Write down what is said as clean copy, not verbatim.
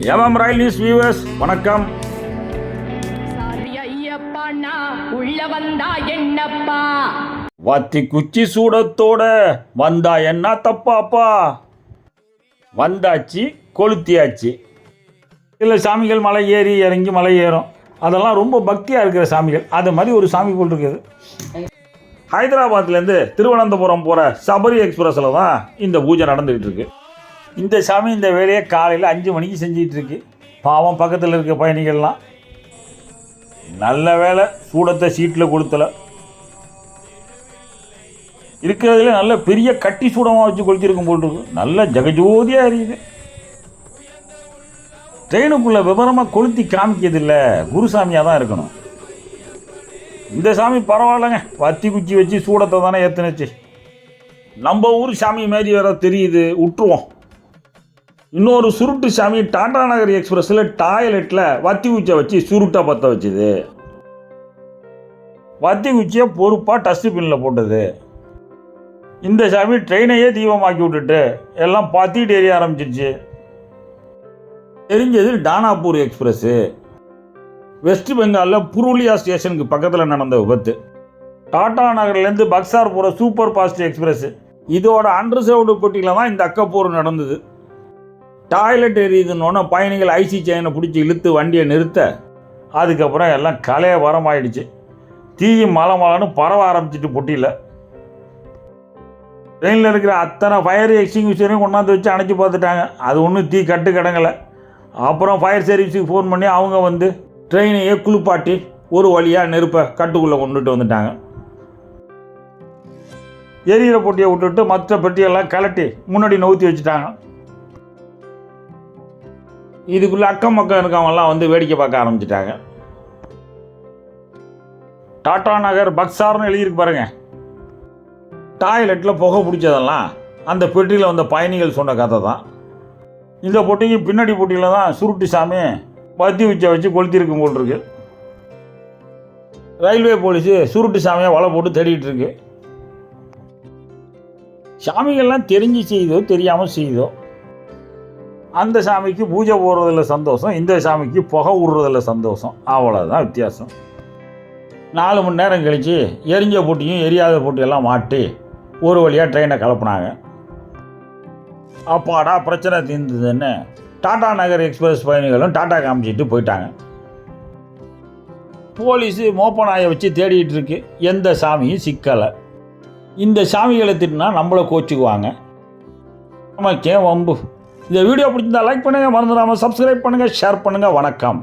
MM ரயில் news viewers வணக்கம். உள்ள வந்தா என்னப்பா வாத்தி குச்சி சூடத்தோட வந்தா என்ன தப்பாப்பா, வந்தாச்சு கொளுத்தியாச்சு. இல்லை சாமிகள் மலை ஏறி இறங்கி மலை ஏறும், அதெல்லாம் ரொம்ப பக்தியாக இருக்கிற சாமிகள். அது மாதிரி ஒரு சாமி போல் இருக்குது. ஹைதராபாத்லேருந்து திருவனந்தபுரம் போகிற சபரி எக்ஸ்பிரஸில் தான் இந்த பூஜை நடந்துக்கிட்டு இருக்கு. இந்த சாமி இந்த வேலையை காலையில் 5 மணிக்கு செஞ்சிகிட்டு இருக்கு. பாவம் பக்கத்தில் இருக்க பயணிகள்லாம். நல்ல வேலை சூடத்தை சீட்டில் கொடுத்தலை. இருக்கிறதுல நல்ல பெரிய கட்டி சூடமாக வச்சு கொளுத்திருக்கும் போல் இருக்கு. நல்ல ஜெகஜோதியாக எரியுது. ட்ரெயினுக்குள்ளே விவரமாக கொளுத்தி காமிக்கிறதில்ல, குருசாமியாக தான் இருக்கணும். இந்த சாமி பரவாயில்லைங்க, வத்தி குச்சி வச்சு சூடத்தை தானே ஏற்றுனுச்சு. நம்ம ஊர் சாமி மாரி வேற தெரியுது, விட்டுருவோம். இன்னொரு சுருட்டு சாமி டாடா நகர் எக்ஸ்பிரஸில் டாய்லெட்டில் வத்தி குச்சியை வச்சு சுருட்டாக பற்ற வச்சுது. வத்தி குச்சியை பொறுப்பாக டஸ்ட்பின்னில் போட்டது. இந்த சாமி ட்ரெயினையே தீபமாக்கி விட்டுட்டு எல்லாம் பற்றிட்டு எரிய ஆரம்பிச்சிருச்சு. தெரிஞ்சது டானாப்பூர் எக்ஸ்பிரஸ்ஸு. வெஸ்ட் பெங்காலில் புருலியா ஸ்டேஷனுக்கு பக்கத்தில் நடந்த விபத்து. டாடா நகர்லேருந்து பக்சார் போகிற சூப்பர் ஃபாஸ்ட் எக்ஸ்பிரஸ்ஸு, இதோட அண்டர்சர்வ்டு பெட்டியில் தான் இந்த அக்கப்போர் நடந்தது. டாய்லெட் எரியுதுன்னொன்னே பயணிகள் ஐசி செயினை பிடிச்சி இழுத்து வண்டியை நிறுத்த, அதுக்கப்புறம் எல்லாம் கலைய வரமாயிடுச்சு. தீயும் மலைன்னு பரவ ஆரம்பிச்சிட்டு பொட்டியில். ட்ரெயினில் இருக்கிற அத்தனை ஃபயர் எக்ஸ்டிங்விஷரையும் கொண்டாந்து வச்சு அணைச்சி பார்த்துட்டாங்க. அது ஒன்றும் தீ கட்டு கிடங்கலை. அப்புறம் ஃபயர் சர்வீஸுக்கு ஃபோன் பண்ணி அவங்க வந்து ட்ரெயினையே குளிப்பாட்டி ஒரு வழியாக நெருப்பை கட்டுக்குள்ளே கொண்டுட்டு வந்துட்டாங்க. எரியிற பொட்டியை விட்டுட்டு மற்ற பெட்டியெல்லாம் கலட்டி முன்னாடி நவுத்தி வச்சுட்டாங்க. இதுக்குள்ளே அக்கம் பக்கம் இருக்கவங்கெல்லாம் வந்து வேடிக்கை பார்க்க ஆரம்பிச்சிட்டாங்க. டாடா நகர் பக்சார்னு எழுதியிருக்கு பாருங்க. டாய்லெட்டில் புகை பிடிச்சதெல்லாம் அந்த பெட்டியில் வந்த பயணிகள் சொன்ன கதை தான். இந்த பொட்டிக்கு பின்னாடி பொட்டியில் தான் சுருட்டு சாமி வத்தி வச்ச வச்சு கொளுத்திருக்கும் போல் இருக்கு. ரயில்வே போலீஸு சுருட்டு சாமியை வலை போட்டு தேடிட்டு இருக்கு. சாமிகள்லாம் தெரிஞ்சு செய்தோ தெரியாமல் செய்தோ, அந்த சாமிக்கு பூஜை போடுறதில்ல சந்தோஷம், இந்த சாமிக்கு புகை விடுறதில்ல சந்தோஷம். அவ்வளோதான் வித்தியாசம். 4 மணி நேரம் கழித்து எரிஞ்ச போட்டியும் எரியாத போட்டியெல்லாம் மாட்டி ஒரு வழியாக ட்ரெயினை கலப்புனாங்க. அப்பாடா பிரச்சனை தீர்ந்ததுன்னு டாடா நகர் எக்ஸ்பிரஸ் பயணிகளும் டாடா காமிச்சிட்டு போயிட்டாங்க. போலீஸு மோப்ப நாயை வச்சு தேடிட்டு இருக்கு. எந்த சாமியும் சிக்கலை. இந்த சாமிகளை திட்டினா நம்மளை கோச்சுக்குவாங்க. நமக்கே வம்பு. இந்த வீடியோ பிடிச்சிருந்தா லைக் பண்ணுங்கள், மறந்துடாமல் சப்ஸ்கிரைப் பண்ணுங்கள், ஷேர் பண்ணுங்கள். வணக்கம்.